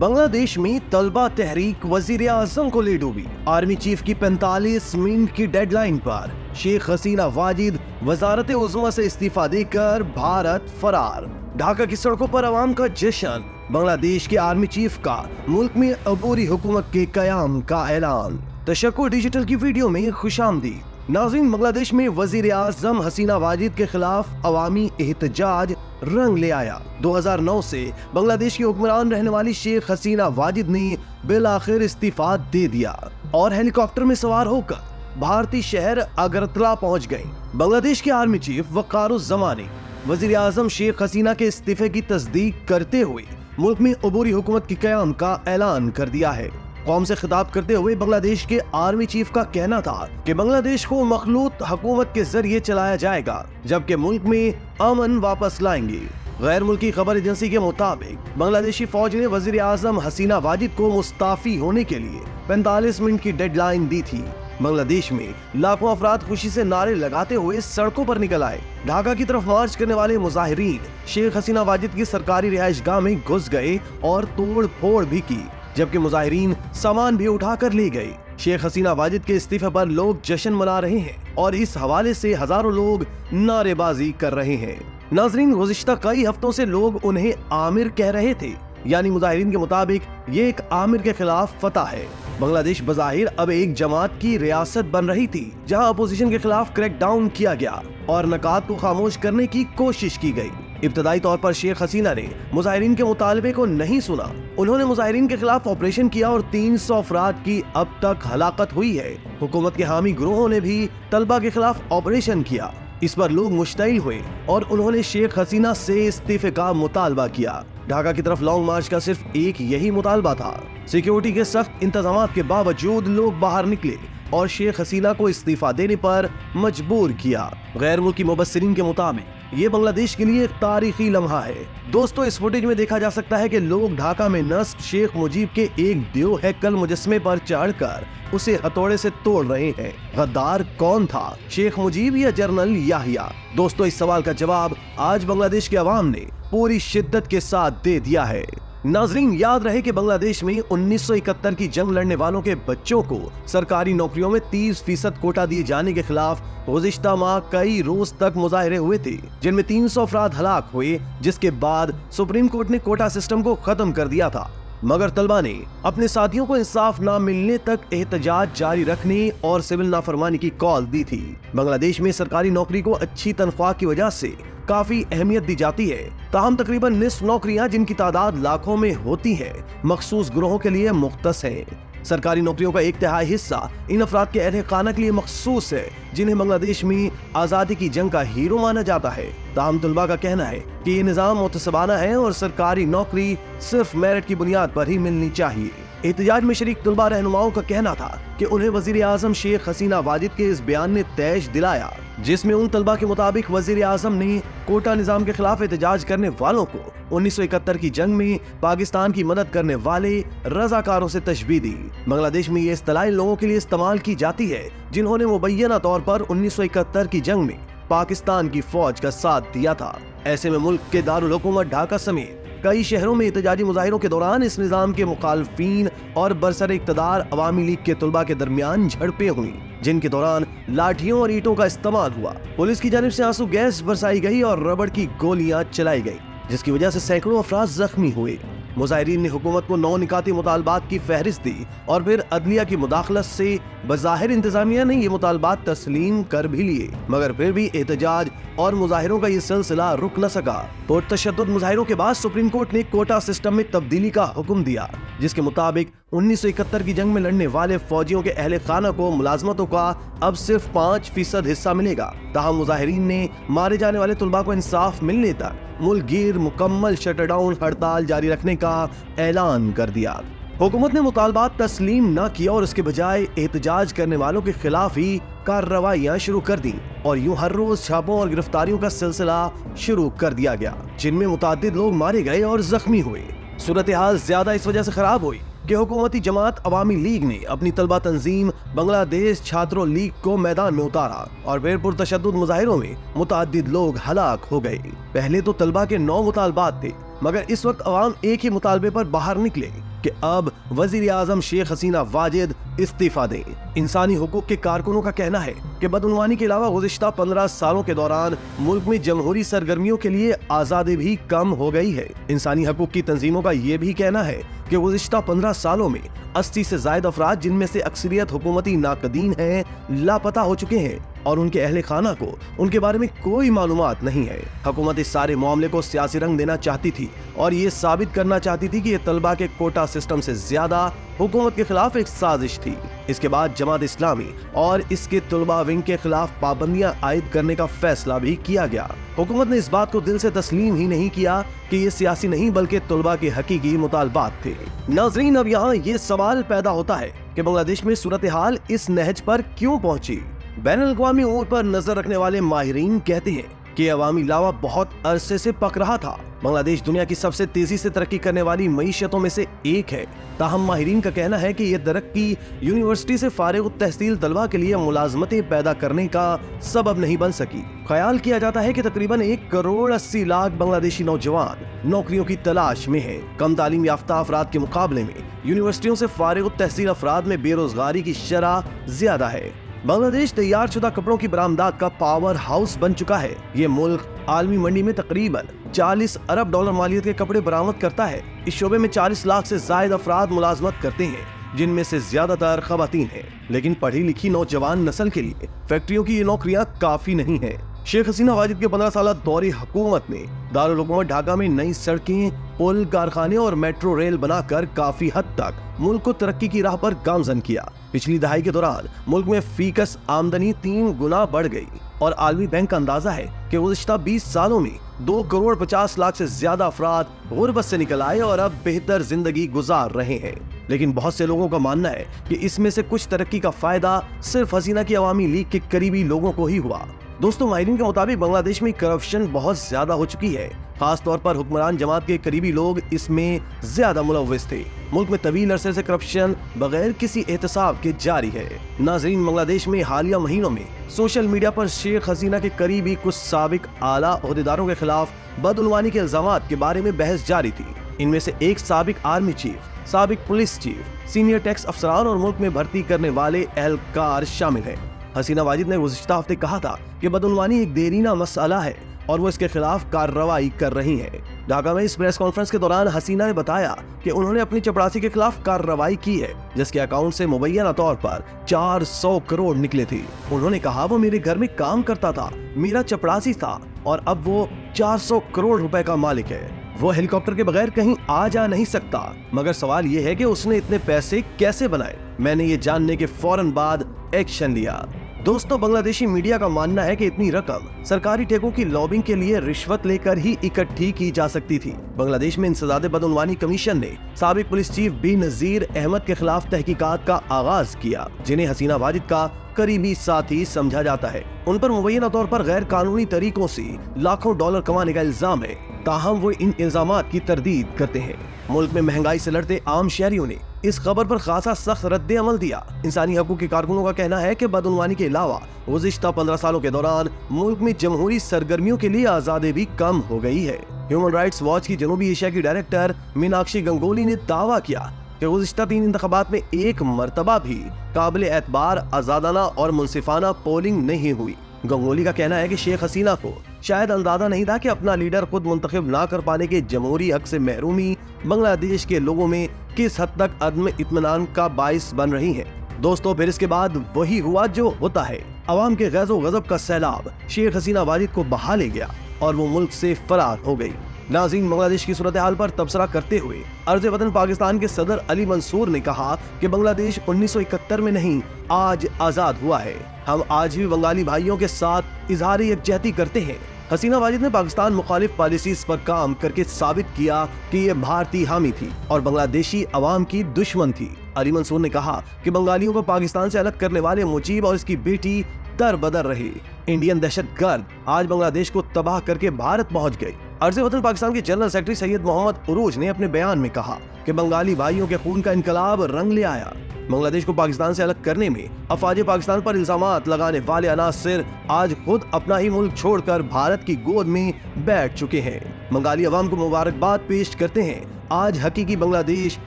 بنگلہ دیش میں طلبہ تحریک وزیر اعظم کو لے ڈوبی۔ آرمی چیف کی 45 منٹ کی ڈیڈ لائن پر شیخ حسینہ واجد وزارت عظمیٰ سے استعفیٰ دے کر بھارت فرار۔ ڈھاکہ کی سڑکوں پر عوام کا جشن، بنگلہ دیش کے آرمی چیف کا ملک میں عبوری حکومت کے قیام کا اعلان۔ تشکر ڈیجیٹل کی ویڈیو میں خوش آمدید۔ ناظرین، بنگلہ دیش میں وزیر اعظم حسینہ واجد کے خلاف عوامی احتجاج رنگ لے آیا۔ 2009 سے بنگلہ دیش کی حکمران رہنے والی شیخ حسینہ واجد نے بالآخر استعفیٰ دے دیا اور ہیلی کاپٹر میں سوار ہو کر بھارتی شہر اگرتلا پہنچ گئیں۔ بنگلہ دیش کے آرمی چیف وقار الزمان نے وزیر اعظم شیخ حسینہ کے استعفے کی تصدیق کرتے ہوئے ملک میں عبوری حکومت کے قیام کا اعلان کر دیا ہے۔ قوم سے خطاب کرتے ہوئے بنگلہ دیش کے آرمی چیف کا کہنا تھا کہ بنگلہ دیش کو مخلوط حکومت کے ذریعے چلایا جائے گا جبکہ ملک میں امن واپس لائیں گے۔ غیر ملکی خبر ایجنسی کے مطابق بنگلہ دیشی فوج نے وزیر اعظم حسینہ واجد کو مستعفی ہونے کے لیے 45 منٹ کی ڈیڈ لائن دی تھی۔ بنگلہ دیش میں لاکھوں افراد خوشی سے نعرے لگاتے ہوئے سڑکوں پر نکل آئے۔ ڈھاکہ کی طرف مارچ کرنے والے مظاہرین شیخ حسینہ واجد کی سرکاری رہائش گاہ میں گھس گئے اور توڑ پھوڑ بھی کی، جبکہ مظاہرین سامان بھی اٹھا کر لے گئے۔ شیخ حسینہ واجد کے استعفے پر لوگ جشن منا رہے ہیں اور اس حوالے سے ہزاروں لوگ نعرے بازی کر رہے ہیں۔ ناظرین، گزشتہ کئی ہفتوں سے لوگ انہیں آمر کہہ رہے تھے، یعنی مظاہرین کے مطابق یہ ایک آمر کے خلاف فتح ہے۔ بنگلہ دیش بظاہر اب ایک جماعت کی ریاست بن رہی تھی جہاں اپوزیشن کے خلاف کریک ڈاؤن کیا گیا اور نکات کو خاموش کرنے کی کوشش کی گئی۔ ابتدائی طور پر شیخ حسینہ نے مظاہرین کے مطالبے کو نہیں سنا۔ انہوں نے مظاہرین کے خلاف آپریشن کیا اور 300 افراد کی اب تک ہلاکت ہوئی ہے۔ حکومت کے حامی گروہوں نے بھی طلبہ کے خلاف آپریشن کیا۔ اس پر لوگ مشتعل ہوئے اور انہوں نے شیخ حسینہ سے استعفے کا مطالبہ کیا۔ ڈھاکہ کی طرف لانگ مارچ کا صرف ایک یہی مطالبہ تھا۔ سیکیورٹی کے سخت انتظامات کے باوجود لوگ باہر نکلے اور شیخ حسینہ کو استعفیٰ دینے پر مجبور کیا۔ غیر ملکی مبصرین کے مطابق یہ بنگلہ دیش کے لیے ایک تاریخی لمحہ ہے۔ دوستو، اس فوٹیج میں دیکھا جا سکتا ہے کہ لوگ ڈھاکہ میں نصب شیخ مجیب کے ایک دیو ہیکل مجسمے پر چڑھ کر اسے ہتھوڑے سے توڑ رہے ہیں۔ غدار کون تھا، شیخ مجیب یا جنرل یحییٰ؟ دوستو، اس سوال کا جواب آج بنگلہ دیش کے عوام نے پوری شدت کے ساتھ دے دیا ہے۔ ناظرین، یاد رہے کہ بنگلہ دیش میں 1971 کی جنگ لڑنے والوں کے بچوں کو سرکاری نوکریوں میں 30% کوٹا دیے جانے کے خلاف گزشتہ ماہ کئی روز تک مظاہرے ہوئے تھے، جن میں 300 افراد ہلاک ہوئے، جس کے بعد سپریم کورٹ نے کوٹا سسٹم کو ختم کر دیا تھا۔ مگر طلبہ نے اپنے ساتھیوں کو انصاف نہ ملنے تک احتجاج جاری رکھنے اور سول نافرمانی کی کال دی تھی۔ بنگلہ دیش میں سرکاری نوکری کو اچھی تنخواہ کی وجہ سے کافی اہمیت دی جاتی ہے، تاہم تقریباً نصف نوکریاں، جن کی تعداد لاکھوں میں ہوتی ہے، مخصوص گروہوں کے لیے مختص ہیں۔ سرکاری نوکریوں کا 1/3 حصہ ان افراد کے اہل خانہ کے لیے مخصوص ہے جنہیں بنگلہ دیش میں آزادی کی جنگ کا ہیرو مانا جاتا ہے۔ تاہم طلبہ کا کہنا ہے کہ یہ نظام متسبانہ ہے اور سرکاری نوکری صرف میرٹ کی بنیاد پر ہی ملنی چاہیے۔ احتجاج میں شریک طلبہ رہنماؤں کا کہنا تھا کہ انہیں وزیر اعظم شیخ حسینہ واجد کے اس بیان نے تیش دلایا جس میں ان طلبہ کے مطابق وزیر اعظم نے کوٹا نظام کے خلاف احتجاج کرنے والوں کو 1971 کی جنگ میں پاکستان کی مدد کرنے والے رضاکاروں سے تشبیہ دی۔ بنگلہ دیش میں یہ اصطلاح ان لوگوں کے لیے استعمال کی جاتی ہے جنہوں نے مبینہ طور پر 1971 کی جنگ میں پاکستان کی فوج کا ساتھ دیا تھا۔ ایسے میں ملک کے دارالحکومت ڈھاکہ سمیت کئی شہروں میں احتجاجی مظاہروں کے دوران اس نظام کے مخالفین اور برسر اقتدار عوامی لیگ کے طلبہ کے درمیان جھڑپیں ہوئیں، جن کے دوران لاٹھیوں اور اینٹوں کا استعمال ہوا۔ پولیس کی جانب سے آنسو گیس برسائی گئی اور ربڑ کی گولیاں چلائی گئی، جس کی وجہ سے سینکڑوں افراد زخمی ہوئے۔ مظاہرین نے حکومت کو 9 نکاتی مطالبات کی فہرست دی اور پھر عدلیہ کی مداخلت سے بظاہر انتظامیہ نے یہ مطالبات تسلیم کر بھی لیے، مگر پھر بھی احتجاج اور مظاہروں کا یہ سلسلہ رک نہ سکا۔ پرتشدد مظاہروں کے بعد سپریم کورٹ نے کوٹا سسٹم میں تبدیلی کا حکم دیا، جس کے مطابق 1971 کی جنگ میں لڑنے والے فوجیوں کے اہل خانہ کو ملازمتوں کا اب صرف 5% حصہ ملے گا۔ تاہم مظاہرین نے مارے جانے والے طلباء کو انصاف ملنے تک ملک گیر مکمل شٹر ڈاؤن ہڑتال جاری رکھنے کا اعلان کر دیا۔ حکومت نے مطالبات تسلیم نہ کیا اور اس کے بجائے احتجاج کرنے والوں کے خلاف ہی کارروائیاں شروع کر دیں اور یوں ہر روز چھاپوں اور گرفتاریوں کا سلسلہ شروع کر دیا گیا، جن میں متعدد لوگ مارے گئے اور زخمی ہوئے۔ صورتحال زیادہ اس وجہ سے خراب ہوئی کہ حکومتی جماعت عوامی لیگ نے اپنی طلبہ تنظیم بنگلہ دیش چھاتروں لیگ کو میدان میں اتارا اور پھر پرتشدد مظاہروں میں متعدد لوگ ہلاک ہو گئے۔ پہلے تو طلبہ کے 9 مطالبات تھے، مگر اس وقت عوام ایک ہی مطالبے پر باہر نکلے कि अब वजीर आजम शेख हसीना वाजिद इस्तीफा दें। इंसानी हुकूक के कारकुनों का कहना है कि बदउनवानी के अलावा गुज़िश्ता 15 सालों के दौरान मुल्क में जमहूरी सरगर्मियों के लिए आज़ादी भी कम हो गई है। इंसानी हुकूक की तंजीमों का ये भी कहना है कि गुज़िश्ता 15 सालों में 80 से ज़ायद अफराद, जिनमें से अक्सरियत हुकूमती नाकदीन हैं, लापता हो चुके हैं और उनके अहले खाना को उनके बारे में कोई मालूमात नहीं है। हुकूमत इस सारे मामले को सियासी रंग देना चाहती थी और ये साबित करना चाहती थी कि ये तलबा के कोटा सिस्टम से ज्यादा हुकूमत के खिलाफ एक साजिश थी। इसके बाद जमात इस्लामी और इसके तलबा विंग के खिलाफ पाबंदियां आयद करने का फैसला भी किया गया। हुकूमत ने इस बात को दिल से तस्लीम ही नहीं किया कि ये सियासी नहीं बल्कि तलबा के हकीकी मुतालबात थे। नाज़रीन, अब यहाँ ये सवाल पैदा होता है कि बांग्लादेश में सूरत हाल इस नहज पर क्यों पहुंची। बैनुल-अक़वामी उमूर पर नजर रखने वाले माहिरीन कहते हैं कि अवामी लावा बहुत अरसे से पक रहा था। बांग्लादेश दुनिया की सबसे तेजी से तरक्की करने वाली मईशतों में से एक है। ताहम माहिरीन का कहना है कि यह तरक्की यूनिवर्सिटी से फारिग तहसील तलबा के लिए मुलाजमतें पैदा करने का सबब नहीं बन सकी। ख्याल किया जाता है कि तकरीबन 1 करोड़ 80 लाख बांग्लादेशी नौजवान नौकरियों की तलाश में हैं। कम तालीम याफ्ता अफराद के मुकाबले में यूनिवर्सिटियों से फारिग तहसील अफराद में बेरोजगारी की शरह ज्यादा है। बांग्लादेश तैयार शुदा कपड़ों की बरामदात का पावर हाउस बन चुका है। ये मुल्क आलमी मंडी में तकरीबन 40 अरब डॉलर मालियत के कपड़े बरामद करता है। इस शोबे में 40 लाख से जायद अफराद मुलाजमत करते हैं, जिनमें से ज्यादातर खवातीन हैं। लेकिन पढ़ी लिखी नौजवान नस्ल के लिए फैक्ट्रियों की ये नौकरियां काफी नहीं है। शेख हसीना वाजिद के 15 साल दौरे हुकूमत ने दारुल हुकूमत ढाका में नई सड़कें, पुल, कारखाने और मेट्रो रेल बनाकर काफी हद तक मुल्क को तरक्की की राह पर गामजन किया। पिछली दहाई के दौरान मुल्क में फीकस आमदनी 3 गुना बढ़ गई और आलमी बैंक का अंदाजा है कि गुज़िश्ता 20 सालों में 2 करोड़ 50 लाख से ज्यादा अफराद गुर्बत से निकल आए और अब बेहतर जिंदगी गुजार रहे हैं। लेकिन बहुत से लोगों का मानना है कि इसमें से कुछ तरक्की का फायदा सिर्फ हसीना की अवामी लीग के करीबी लोगों को ही हुआ। दोस्तों, माहिरीन के मुताबिक बांग्लादेश में करप्शन बहुत ज्यादा हो चुकी है। खास तौर पर हुक्मरान जमात के करीबी लोग इसमें ज्यादा मुलव्विस थे। मुल्क में तवील अरसे से करप्शन बगैर किसी एहतसाब के जारी है। नाज़रीन, बांग्लादेश में हालिया महीनों में सोशल मीडिया पर शेख हसीना के करीबी कुछ साबिक आला ओहदेदारों के खिलाफ बदउनवानी के इल्जामात के बारे में बहस जारी थी। इनमें से एक साबिक आर्मी चीफ, साबिक पुलिस चीफ, सीनियर टैक्स अफसरान और मुल्क में भर्ती करने वाले एहलकार शामिल हैं। हसीना वाजिद ने गुज़िश्ता हफ्ते कहा था कि बदउनवानी एक देरीना मसला है और वो इसके खिलाफ कार्रवाई कर रही है। ढाका में इस प्रेस कॉन्फ्रेंस के दौरान हसीना ने बताया कि उन्होंने अपनी चपरासी के खिलाफ कार्रवाई की है, जिसके अकाउंट से मुबैना तौर पर 400 करोड़ निकले थे। उन्होंने कहा, वो मेरे घर में काम करता था, मेरा चपरासी था और अब वो 400 करोड़ रुपए का मालिक है। वो हेलीकॉप्टर के बगैर कहीं आ जा नहीं सकता, मगर सवाल ये है कि उसने इतने पैसे कैसे बनाए। मैंने ये जानने के फौरन बाद एक्शन लिया। दोस्तों, बांग्लादेशी मीडिया का मानना है कि इतनी रकम सरकारी ठेकों की लॉबिंग के लिए रिश्वत लेकर ही इकट्ठी की जा सकती थी। बांग्लादेश में इंसदादे बदउनवानी कमीशन ने साबिक पुलिस चीफ बेनजीर अहमद के खिलाफ तहकीकात का आगाज किया, जिन्हें हसीना वाजिद का करीबी साथी समझा जाता है। उन पर मुबैना तौर पर गैर कानूनी तरीकों से लाखों डॉलर कमाने का इल्जाम है। ताहम वो इन इल्जामात की तरदीद करते हैं। मुल्क में महंगाई से लड़ते आम शहरियों ने इस खबर पर खासा सख्त रद्द अमल दिया। इंसानी हकूक के कारकुनों का कहना है कि बदउनवानी के अलावा गुज़िश्ता 15 सालों के दौरान मुल्क में जमहूरी सरगर्मियों के लिए आज़ादी भी कम हो गई है। ह्यूमन राइट्स वॉच की जनूबी एशिया की डायरेक्टर मीनाक्षी गंगोली ने दावा किया कि गुज़िश्ता 3 इंतखाबात में एक मरतबा भी काबिल एतबार, आज़ादाना और मुनसिफाना पोलिंग नहीं हुई। गंगोली का कहना है कि शेख हसीना को शायद अंदाजा नहीं था कि अपना लीडर खुद मुंतखब ना कर पाने के जमहूरी हक से महरूमी बांग्लादेश के लोगों में किस हद तक अदम इत्मीनान का बाइस बन रही है। दोस्तों, फिर इसके बाद वही हुआ जो होता है। अवाम के गैज़ो गज़ब का सैलाब शेख हसीना वाजिद को बहा ले गया और वो मुल्क से फरार हो गई। नाज़रीन, बांग्लादेश की सूरत हाल पर तबसरा करते हुए अर्ज़ वतन पाकिस्तान के सदर अली मंसूर ने कहा कि बांग्लादेश 1971 में नहीं, आज आज़ाद हुआ है। हम आज भी बंगाली भाइयों के साथ इजहार यकजहती करते हैं। हसीना वाजिद ने पाकिस्तान मुखालिफ पॉलिसीज पर काम करके साबित किया कि ये भारतीय हामी थी और बांग्लादेशी अवाम की दुश्मन थी। अली मंसूर ने कहा कि बंगालियों को पाकिस्तान से अलग करने वाले मुजीब और इसकी बेटी दर बदर रहे। इंडियन दहशतगर्द आज बांग्लादेश को तबाह करके भारत पहुंच गए। अर्ज़ वतन पाकिस्तान के जनरल सेक्रेटरी सैयद मोहम्मद उरूज ने अपने बयान में कहा कि बंगाली भाइयों के खून का इनकलाब रंग ले आया। बांग्लादेश को पाकिस्तान से अलग करने में अफवाज पाकिस्तान पर इल्जामात लगाने वाले अनासिर आज खुद अपना ही मुल्क छोड़कर भारत की गोद में बैठ चुके हैं। बंगाली अवाम को मुबारकबाद पेश करते हैं। आज हकीकी बांग्लादेश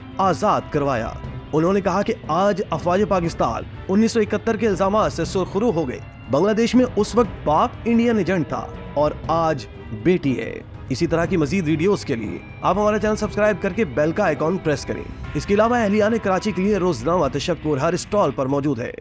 آزاد کروایا۔ انہوں نے کہا کہ آج افواج پاکستان 1971 کے الزامات سے سرخرو ہو گئے۔ بنگلہ دیش میں اس وقت پاک انڈین ایجنٹ تھا اور آج بیٹی ہے۔ اسی طرح کی مزید ویڈیوز کے لیے آپ ہمارا چینل سبسکرائب کر کے بیل کا آئیکن پریس کریں۔ اس کے علاوہ اہلیان کراچی کے لیے روزنامہ تشکر ہر اسٹال پر موجود ہے۔